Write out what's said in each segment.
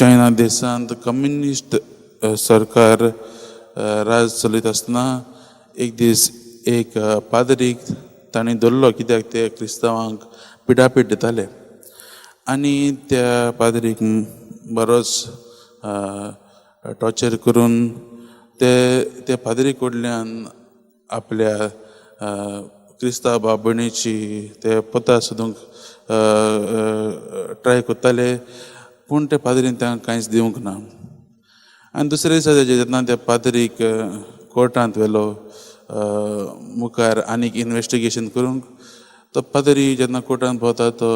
चायना देशांत कम्युनिस्ट सरकार राज चलयत आसतना एक दीस एक पाद्रीक ताणें धरलो, कित्याक ते क्रिस्तांवांक पिडापीट दिताले. आनी त्या पाद्रीक बरोच टॉर्चर करून ते पाद्री कडल्यान आपल्या क्रिस्तांव भाव भयणीची ते पतां सोदूंक ट्राय करताले, पूण ते पाद्रीन तांकां कांयच दिवंक ना. आनी दुसरे दिसा जेन्ना त्या पाद्रीक कोर्टांत व्हेलो मुखार आनीक इन्वेस्टिगेशन करूंक, तो पाद्री जेन्ना कोर्टांत भोंवता तो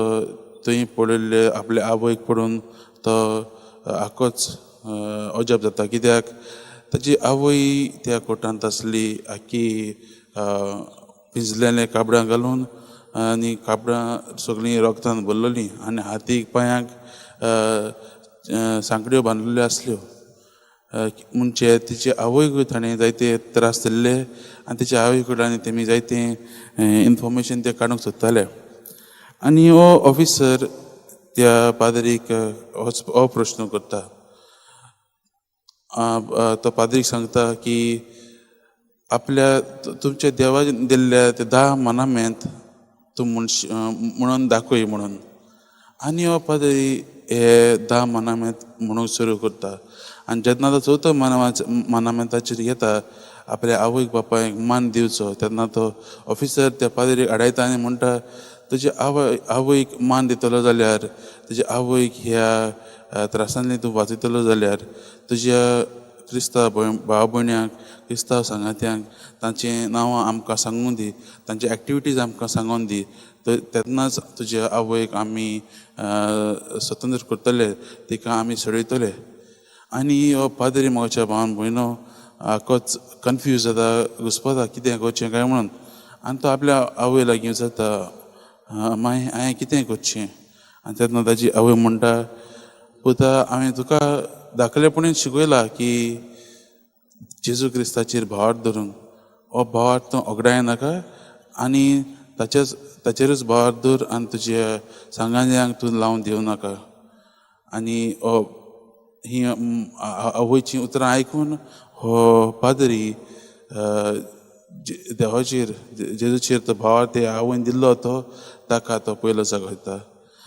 थंय पळयल्ले आपल्या आवयक पळोवन तो आख्खोच अजाप जाता, कित्याक ताची आवय त्या कोर्टांत आसली, आख्खी पिंजलेले कापडां घालून, आनी कापडां सगळीं रोगतान भरलेलीं, आनी हातीक पांयांक सांकड्यो बांदलेल्यो आसल्यो. म्हणजे तिचे आवयकूय ताणें जायते त्रास दिल्ले, आनी तिच्या आवय कडल्यान तेमी जायतें इन्फॉर्मेशन ते काडूंक सोदताले. आनी हो ऑफिसर त्या पाद्रीक हो प्रश्न करता. तो पाद्रीक सांगता की आपल्या तुमच्या देवान दिल्ल्या ते 10 मनामेंत तूं म्हणून दाखय म्हणून. आनी हो पाद्री हे 10 मनामेंत म्हणूंक सुरू करता. आनी जेन्ना तो 4थो मनामेंताचेर येता, आपल्या आवयक बापायक मान दिवचो, तेन्ना तो ऑफिसर त्या पाद्रीक आडायता आनी म्हणटा, तुजे आवयक मान दितलो जाल्यार, तुज्या आवयक ह्या त्रासांतली तूं वाचयतलो जाल्यार, तुज्या क्रिस्तांव भाव भयण्यांक, क्रिस्तांव सांगात्यांक तांचीं नांवां आमकां सांगून दी, तांचे एक्टिविटीज आमकां सांगून दी. तेन्नाच तुज्या आवयक आमी स्वतंत्र करतले, तिका आमी सोडयतले. आनी हो पाद्री मोगाच्या भावान भयणो आख्खोच कन्फ्यूज जाता, घुस्पता कितें करचें काय म्हणून. आनी तो आपल्या आवय लागीं विचारता, माय हांवें कितें करचें? आनी तेन्ना ताची आवय म्हणटा, पुता हांवें तुका धाकलेपणीच शिकयलां की जेजू क्रिस्ताचेर भावार्थ धरूंक. हो भावार्थ तूं ओगडाय नाका, आनी ताचेरूच भावार्थ धर, आनी तुज्या सांगात्यांक तूं लावन दिवं नाका. आनी ही आवयचीं उतरां आयकून हो पाद्री देवाचेर, जेजूचेर तो भावार्थ आवयन दिल्लो तो ताका तो पयलो जागयता.